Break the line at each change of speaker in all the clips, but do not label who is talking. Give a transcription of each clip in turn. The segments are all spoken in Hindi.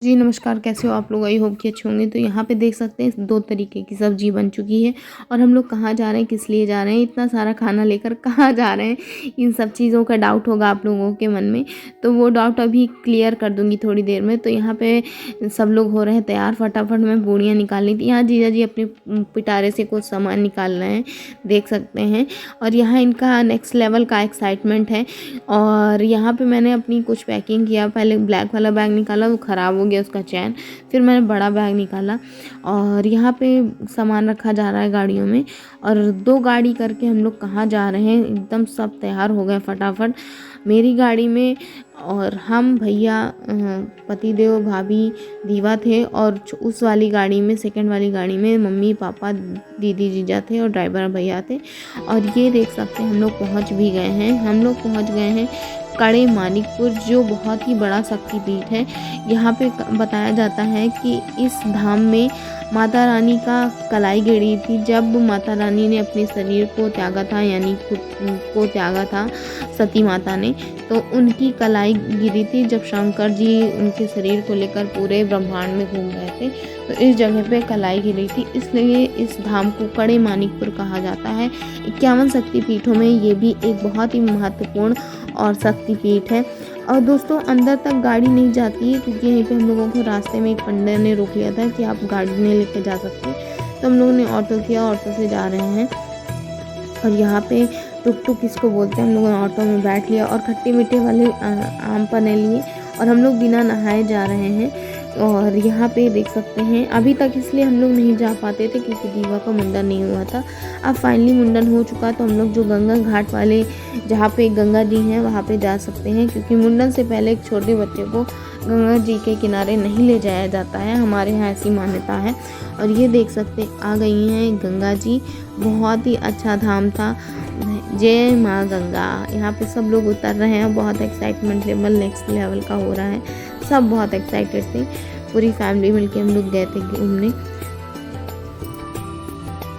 जी नमस्कार, कैसे हो आप लोग? आई होप कि अच्छे होंगे। तो यहाँ पे देख सकते हैं 2 तरीके की सब्ज़ी बन चुकी है और हम लोग कहाँ जा रहे हैं, किस लिए जा रहे हैं, इतना सारा खाना लेकर कहाँ जा रहे हैं, इन सब चीज़ों का डाउट होगा आप लोगों के मन में। तो वो डाउट अभी क्लियर कर दूँगी थोड़ी देर में। तो यहाँ पे सब लोग हो रहे हैं तैयार, फटाफट मैं पूड़ियाँ निकालनी थी। यहाँ जीजा जी अपने पिटारे से कुछ सामान निकाल रहे हैं, देख सकते हैं। और यहाँ इनका नेक्स्ट लेवल का एक्साइटमेंट है। और यहाँ पे मैंने अपनी कुछ पैकिंग किया। पहले ब्लैक वाला बैग निकाला, वो ख़राब हो गया उसका चैन। फिर मैंने बड़ा बैग निकाला और यहाँ पे सामान रखा जा रहा है गाड़ियों में। और 2 गाड़ी करके हम लोग कहाँ जा रहे हैं, एकदम सब तैयार हो गए फटाफट। मेरी गाड़ी में और हम भैया, पतिदेव, भाभी, दीवा थे। और उस वाली गाड़ी में, सेकंड वाली गाड़ी में मम्मी पापा, दीदी जीजा थे और ड्राइवर भैया थे। और ये देख सकते हैं हम लोग पहुंच भी गए हैं। हम लोग पहुंच गए हैं कड़े मानिकपुर, जो बहुत ही बड़ा शक्तिपीठ है। यहाँ पे बताया जाता है कि इस धाम में माता रानी का कलाई गिरी थी। जब माता रानी ने अपने शरीर को त्यागा था, यानी खुद को त्यागा था सती माता ने, तो उनकी कलाई गिरी थी जब शंकर जी उनके शरीर को लेकर पूरे ब्रह्मांड में घूम रहे थे। तो इस जगह पे कलाई गिरी थी, इसलिए इस धाम को कड़े मानिकपुर कहा जाता है। 51 शक्तिपीठों में ये भी एक बहुत ही महत्वपूर्ण और शक्तिपीठ है। और दोस्तों अंदर तक गाड़ी नहीं जाती है, क्योंकि यहीं पे हम लोगों को रास्ते में एक पंडित ने रोक लिया था कि आप गाड़ी नहीं लेके जा सकते। तो हम लोगों ने ऑटो किया, ऑटो से जा रहे हैं। और यहाँ पे टुक टुक इसको बोलते हैं। हम लोगों ने ऑटो में बैठ लिया और खट्टे मीठे वाले आम पन्ने लिए और हम लोग बिना नहाए जा रहे हैं। और यहाँ पे देख सकते हैं, अभी तक इसलिए हम लोग नहीं जा पाते थे क्योंकि दीवा का मुंडन नहीं हुआ था। अब फाइनली मुंडन हो चुका, तो हम लोग जो गंगा घाट वाले, जहाँ पे गंगा जी हैं, वहाँ पे जा सकते हैं। क्योंकि मुंडन से पहले एक छोटे बच्चे को गंगा जी के किनारे नहीं ले जाया जाता है, हमारे यहाँ ऐसी मान्यता है। और ये देख सकते आ गई हैं गंगा जी, बहुत ही अच्छा धाम था। जय माँ गंगा। यहाँ पे सब लोग उतर रहे हैं, बहुत एक्साइटमेंट लेवल नेक्स्ट लेवल का हो रहा है। सब बहुत एक्साइटेड थे, पूरी फैमिली मिलके हम लोग गए थे घूमने।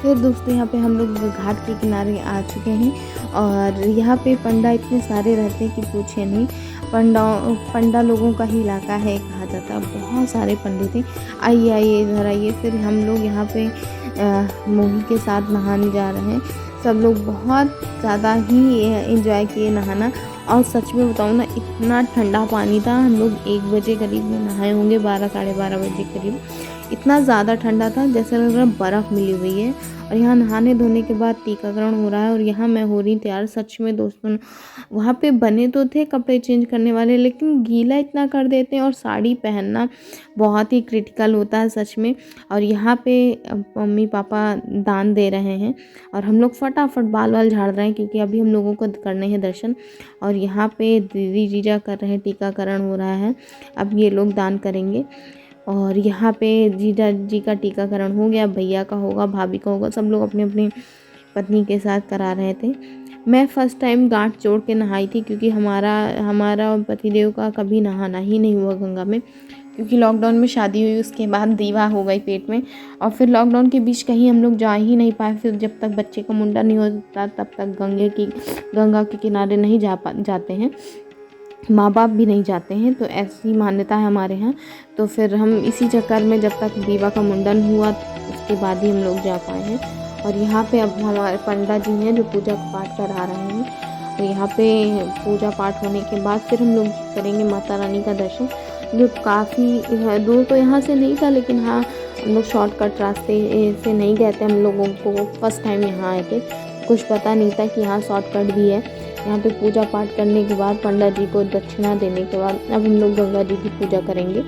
फिर दोस्तों यहाँ पे हम लोग घाट के किनारे आ चुके हैं और यहाँ पे पंडा इतने सारे रहते हैं कि पूछे नहीं। पंडा लोगों का ही इलाका है कहा जाता है, बहुत सारे पंडित थे। आइए आइए इधर आइए। फिर हम लोग यहाँ पे मोही के साथ नहाने जा रहे हैं। सब लोग बहुत ज़्यादा ही एंजॉय किए नहाना। और सच में बताऊँ ना, इतना ठंडा पानी था। हम लोग 1 बजे करीब में नहाए होंगे, 12 साढ़े 12 बजे करीब। इतना ज़्यादा ठंडा था जैसे लग रहा है बर्फ़ मिली हुई है। और यहाँ नहाने धोने के बाद टीकाकरण हो रहा है और यहाँ मैं हो रही तैयार। सच में दोस्तों, वहाँ पे बने तो थे कपड़े चेंज करने वाले, लेकिन गीला इतना कर देते हैं और साड़ी पहनना बहुत ही क्रिटिकल होता है सच में। और यहाँ पे मम्मी पापा दान दे रहे हैं और हम लोग फटाफट बाल वाल झाड़ रहे हैं, क्योंकि अभी हम लोगों को करने हैं दर्शन। और यहाँ पे दीदी जीजा कर रहे हैं, टीकाकरण हो रहा है, अब ये लोग दान करेंगे। और यहाँ पे जीजा जी का टीकाकरण हो गया, भैया का होगा, भाभी का होगा। सब लोग अपनी अपनी पत्नी के साथ करा रहे थे। मैं फ़र्स्ट टाइम गांठ जोड़ के नहाई थी, क्योंकि हमारा पतिदेव का कभी नहाना ही नहीं हुआ गंगा में। क्योंकि लॉकडाउन में शादी हुई, उसके बाद दीवा हो गई पेट में। और फिर लॉकडाउन के बीच कहीं हम लोग जा ही नहीं पाए। फिर जब तक बच्चे का मुंडन नहीं होता तब तक गंगा के किनारे नहीं जाते हैं, माँ बाप भी नहीं जाते हैं। तो ऐसी मान्यता है हमारे यहाँ। तो फिर हम इसी चक्कर में जब तक दीवा का मुंडन हुआ उसके बाद ही हम लोग जा पाए हैं। और यहाँ पे अब हमारे पंडा जी हैं जो पूजा पाठ करा रहे हैं। और यहाँ पे पूजा पाठ होने के बाद फिर हम लोग करेंगे माता रानी का दर्शन, जो काफ़ी दूर तो यहाँ से नहीं था, लेकिन हाँ हम लोग शॉर्टकट रास्ते से नहीं गए थे। हम लोगों को फर्स्ट टाइम यहाँ आए थे, कुछ पता नहीं था कि यहाँ शॉर्टकट भी है। यहाँ पे पूजा पाठ करने के बाद, पंडा जी को दक्षिणा देने के बाद, अब हम लोग गंगा जी की पूजा करेंगे।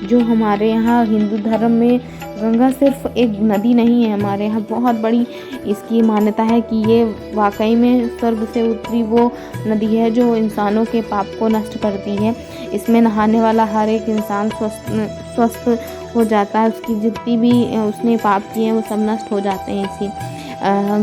जो हमारे यहाँ हिंदू धर्म में गंगा सिर्फ एक नदी नहीं है, हमारे यहाँ बहुत बड़ी इसकी मान्यता है कि ये वाकई में स्वर्ग से उतरी वो नदी है जो इंसानों के पाप को नष्ट करती है। इसमें नहाने वाला हर एक इंसान स्वस्थ हो जाता है। उसकी जितनी भी उसने पाप किए हैं वो सब नष्ट हो जाते हैं इसी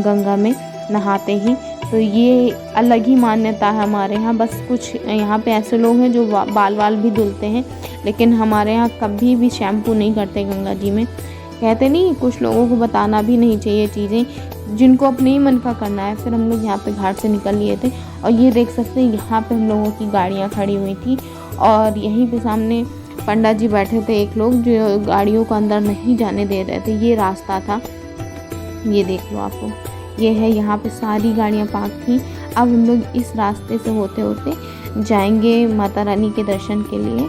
गंगा में नहाते ही। तो ये अलग ही मान्यता है हमारे यहाँ। बस कुछ यहाँ पे ऐसे लोग हैं जो बाल वाल भी धुलते हैं, लेकिन हमारे यहाँ कभी भी शैम्पू नहीं करते गंगा जी में। कहते नहीं, कुछ लोगों को बताना भी नहीं चाहिए चीज़ें, जिनको अपने ही मन का करना है। फिर हम लोग यहाँ पे घाट से निकल लिए थे और ये देख सकते हैं यहाँ पे हम लोगों की गाड़ियाँ खड़ी हुई थी और यहीं पे सामने पंडा जी बैठे थे एक लोग जो गाड़ियों को अंदर नहीं जाने दे रहे थे। ये रास्ता था, ये देख लो आपको, ये है, यहाँ पे सारी गाड़ियाँ पार्क थी। अब हम लोग इस रास्ते से होते होते जाएंगे माता रानी के दर्शन के लिए।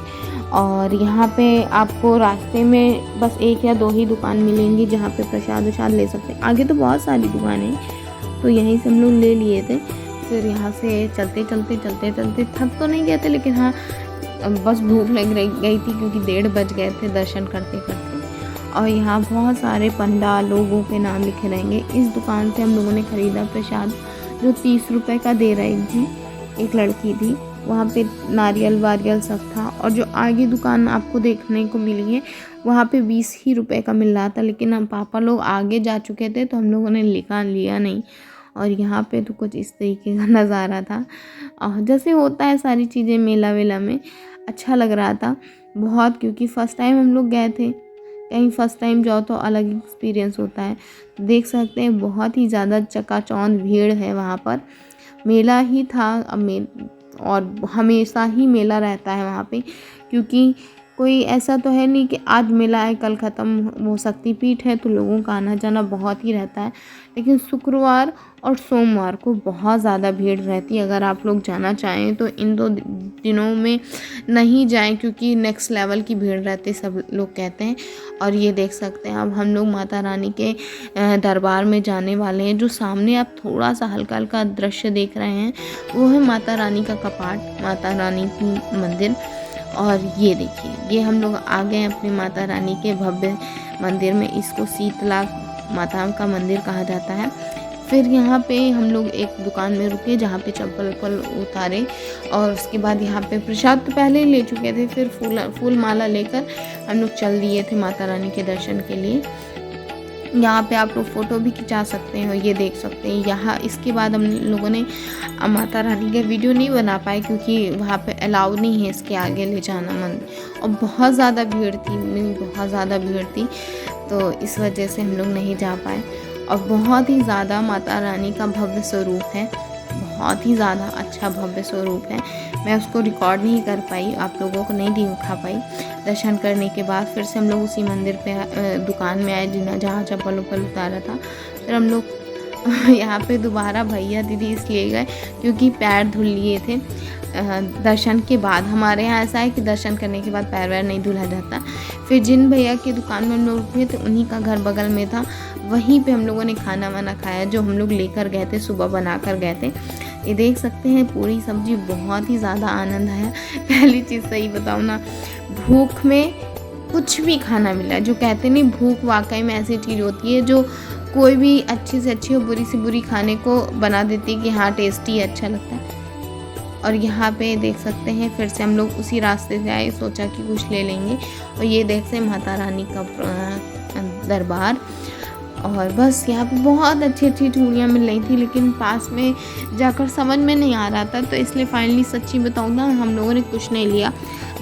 और यहाँ पे आपको रास्ते में बस 1 या 2 ही दुकान मिलेंगी जहाँ पे प्रसाद वसाद ले सकते हैं। आगे तो बहुत सारी दुकानें हैं, तो यहीं से हम लोग ले लिए थे। फिर यहाँ से चलते चलते थक तो नहीं गए थे, लेकिन हाँ बस भूख लग गई थी क्योंकि 1:30 बज गए थे दर्शन करते करते। और यहाँ बहुत सारे पंडा लोगों के नाम लिखे रहेंगे। इस दुकान से हम लोगों ने ख़रीदा प्रसाद जो 30 रुपये का दे रही थी, एक लड़की थी। वहाँ पे नारियल वारियल सब था। और जो आगे दुकान आपको देखने को मिली है वहाँ पे 20 ही रुपये का मिल रहा था, लेकिन हम पापा लोग आगे जा चुके थे तो हम लोगों ने लिया नहीं। और यहाँ पे तो कुछ इस तरीके का नज़ारा था, और जैसे होता है सारी चीज़ें मेला वेला में। अच्छा लग रहा था बहुत, क्योंकि फ़र्स्ट टाइम हम लोग गए थे। कहीं फ़र्स्ट टाइम जाओ तो अलग एक्सपीरियंस होता है। देख सकते हैं बहुत ही ज़्यादा चकाचौंध भीड़ है वहाँ पर। मेला ही था और हमेशा ही मेला रहता है वहाँ पे, क्योंकि कोई ऐसा तो है नहीं कि आज मेला है कल ख़त्म। वो शक्तिपीठ है तो लोगों का आना जाना बहुत ही रहता है, लेकिन शुक्रवार और सोमवार को बहुत ज़्यादा भीड़ रहती है। अगर आप लोग जाना चाहें तो इन 2 दिनों में नहीं जाएं, क्योंकि नेक्स्ट लेवल की भीड़ रहती है, सब लोग कहते हैं। और ये देख सकते हैं अब हम लोग माता रानी के दरबार में जाने वाले हैं। जो सामने आप थोड़ा सा हल्का हल्का दृश्य देख रहे हैं वो है माता रानी का कपाट, माता रानी की मंदिर। और ये देखिए, ये हम लोग आ गए अपने माता रानी के भव्य मंदिर में। इसको शीतला माता का मंदिर कहा जाता है। फिर यहाँ पे हम लोग एक दुकान में रुके जहाँ पे चप्पल वप्पल उतारे, और उसके बाद यहाँ पे प्रसाद तो पहले ही ले चुके थे। फिर फूल माला लेकर हम लोग चल दिए थे माता रानी के दर्शन के लिए। यहाँ पे आप लोग फ़ोटो भी खिंचा सकते हैं, ये देख सकते हैं। यहाँ इसके बाद हम लोगों ने माता रानी का वीडियो नहीं बना पाए, क्योंकि वहाँ पे अलाउ नहीं है इसके आगे ले जाना मंदिर, और बहुत ज़्यादा भीड़ थी, बहुत ज़्यादा भीड़ थी, तो इस वजह से हम लोग नहीं जा पाए। और बहुत ही ज़्यादा माता रानी का भव्य स्वरूप है, बहुत ही ज़्यादा अच्छा भव्य स्वरूप है। मैं उसको रिकॉर्ड नहीं कर पाई, आप लोगों को नहीं दिखा पाई। दर्शन करने के बाद फिर से हम लोग उसी मंदिर पे दुकान में आए जहाँ चप्पल उप्पल उतारा था। फिर हम लोग यहाँ पे दोबारा भैया दीदी इसलिए गए क्योंकि पैर धुल लिए थे दर्शन के बाद। हमारे यहाँ ऐसा है कि दर्शन करने के बाद पैर वैर नहीं धुला जाता। फिर जिन भैया की दुकान में हम लोग रुके थे उन्हीं का घर बगल में था, वहीं पे हम लोगों ने खाना वाना खाया जो हम लोग लेकर गए थे, सुबह बना कर गए थे। ये देख सकते हैं पूरी सब्जी, बहुत ही ज़्यादा आनंद आया। पहली चीज़ सही बताऊँ ना, भूख में कुछ भी खाना मिला। जो कहते नहीं, भूख वाकई में ऐसी चीज़ होती है जो कोई भी अच्छी से अच्छी और बुरी से बुरी खाने को बना देती है कि हाँ टेस्टी है, अच्छा लगता है। और यहाँ पे देख सकते हैं फिर से हम लोग उसी रास्ते से आए, सोचा कि कुछ ले लेंगे। और ये देख सकते हैं माता रानी का दरबार। और बस यहाँ पे बहुत अच्छी अच्छी चूड़ियाँ मिल रही थी, लेकिन पास में जाकर समझ में नहीं आ रहा था, तो इसलिए फाइनली सच्ची बताऊँ ना, हम लोगों ने कुछ नहीं लिया।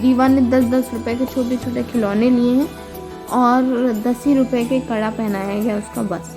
दीवा ने 10-10 रुपये के छोटे छोटे खिलौने लिए हैं और 10 ही रुपये के कड़ा पहनाया गया उसका, बस।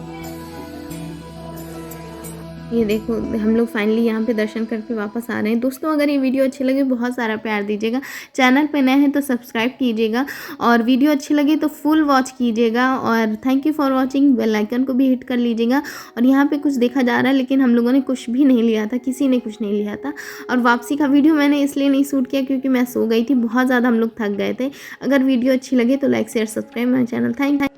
ये देखो हम लोग फाइनली यहाँ पे दर्शन करके वापस आ रहे हैं। दोस्तों अगर ये वीडियो अच्छी लगे बहुत सारा प्यार दीजिएगा, चैनल पे नए हैं तो सब्सक्राइब कीजिएगा, और वीडियो अच्छी लगे तो फुल वॉच कीजिएगा। और thank you for watching, bell icon को भी हिट कर लीजिएगा। और यहाँ पे कुछ देखा जा रहा है, लेकिन हम लोगों ने कुछ भी नहीं लिया था, किसी ने कुछ नहीं लिया था। और वापसी का वीडियो मैंने इसलिए नहीं शूट किया क्योंकि मैं सो गई थी, बहुत ज़्यादा हम लोग थक गए थे। अगर वीडियो अच्छी लगे तो like share subscribe my channel. Thank